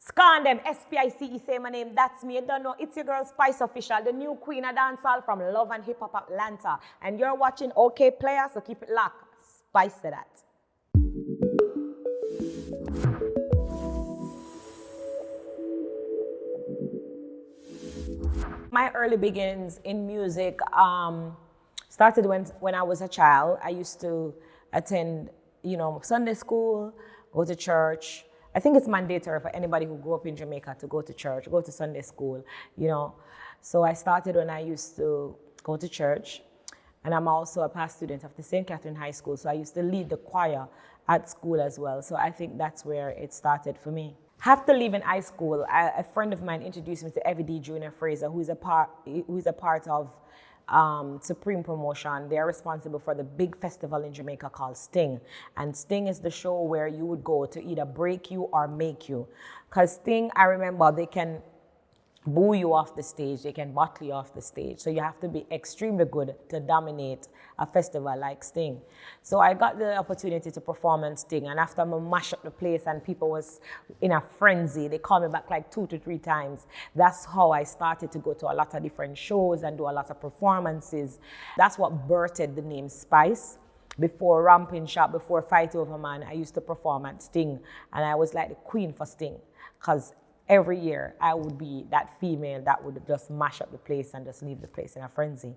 Scan them, SPICE, say my name, that's me. You don't know, it's your girl Spice Official, the new queen of dancehall from Love and Hip Hop Atlanta. And you're watching Okayplayer, so keep it locked. Spice to that. My early beginnings in music started when I was a child. I used to attend, Sunday school, go to church. I think it's mandatory for anybody who grew up in Jamaica to go to church, go to Sunday school, So I started when I used to go to church, and I'm also a past student of the St. Catherine High School, so I used to lead the choir at school as well. So I think that's where it started for me. After leaving high school, a friend of mine introduced me to Evie Junior Fraser, who is a part of Supreme Promotion. They're responsible for the big festival in Jamaica called Sting. And Sting is the show where you would go to either break you or make you. Because Sting, I remember, they can boo you off the stage, they can bottle you off the stage. So you have to be extremely good to dominate a festival like Sting. So I got the opportunity to perform on Sting, and after I mash up the place and people was in a frenzy, they called me back like 2 to 3 times. That's how I started to go to a lot of different shows and do a lot of performances. That's what birthed the name Spice. Before Ramping Shop, before Fight Over Man, I used to perform at Sting, and I was like the queen for Sting, because every year I would be that female that would just mash up the place and just leave the place in a frenzy.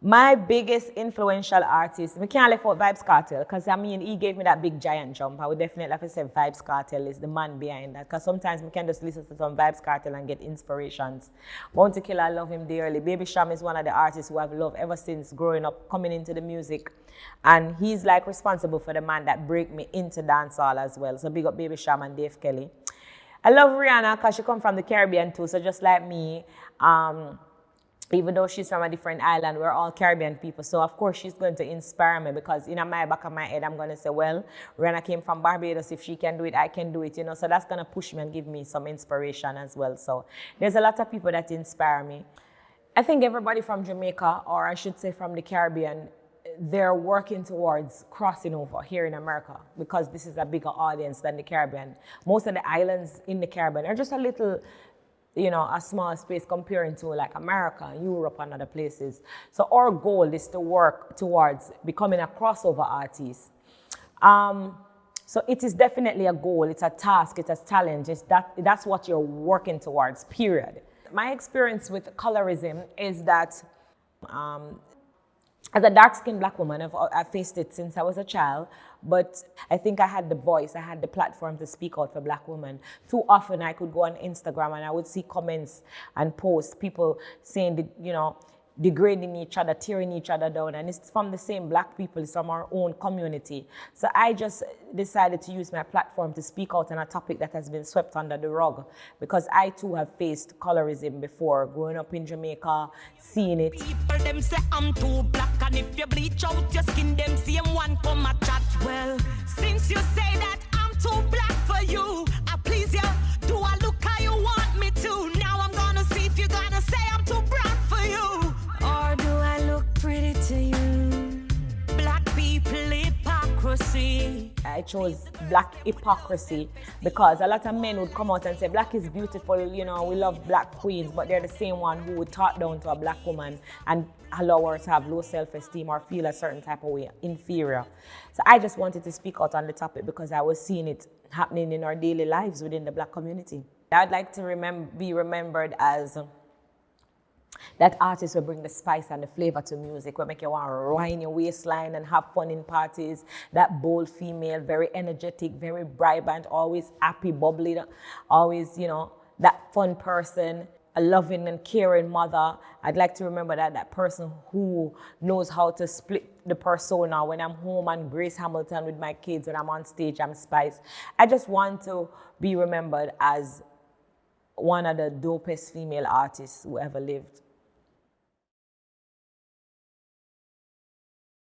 My biggest influential artist, we can't leave out Vybz Kartel, because he gave me that big giant jump. I would definitely have to say Vybz Kartel is the man behind that, because sometimes we can just listen to some Vybz Kartel and get inspirations. Bounty Killer, I love him dearly. Baby Sham is one of the artists who I've loved ever since growing up, coming into the music. And he's like responsible for the man that break me into dancehall as well. So big up Baby Sham and Dave Kelly. I love Rihanna because she come from the Caribbean too, so just like me, even though she's from a different island, we're all Caribbean people. So of course she's going to inspire me, because in my back of my head, I'm going to say, well, Rihanna came from Barbados. If she can do it, I can do it, So that's going to push me and give me some inspiration as well. So there's a lot of people that inspire me. I think everybody from Jamaica, or I should say from the Caribbean, they're working towards crossing over here in America, because this is a bigger audience than the Caribbean. Most of the islands in the Caribbean are just a little, a small space comparing to like America, Europe, and other places. So our goal is to work towards becoming a crossover artist. So it is definitely a goal, it's a task, it's a challenge, that's what you're working towards, period. My experience with colorism is that as a dark-skinned Black woman, I've faced it since I was a child, but I think I had the voice, I had the platform to speak out for Black women. Too often I could go on Instagram and I would see comments and posts, people saying, degrading each other, tearing each other down, and it's from the same Black people, it's from our own community. So I just decided to use my platform to speak out on a topic that has been swept under the rug, because I too have faced colorism before, growing up in Jamaica, seeing it. People them say I'm too black, and if you bleach out your skin, them same one come a chat. Well, since you say that I'm too black for you, I please you, do I look how you want me to? Now I'm gonna see if you're gonna say I'm too brown for you. Or do I look pretty to you? Black people hypocrisy. I chose Black hypocrisy because a lot of men would come out and say, Black is beautiful, we love Black queens, but they're the same one who would talk down to a Black woman and allow her to have low self-esteem or feel a certain type of way, inferior. So I just wanted to speak out on the topic because I was seeing it happening in our daily lives within the Black community. I'd like to be remembered as that artist will bring the spice and the flavor to music, will make you want to roll your waistline and have fun in parties. That bold female, very energetic, very vibrant, always happy, bubbly, always, that fun person, a loving and caring mother. I'd like to remember that person who knows how to split the persona. When I'm home and Grace Hamilton with my kids, when I'm on stage, I'm Spice. I just want to be remembered as one of the dopest female artists who ever lived.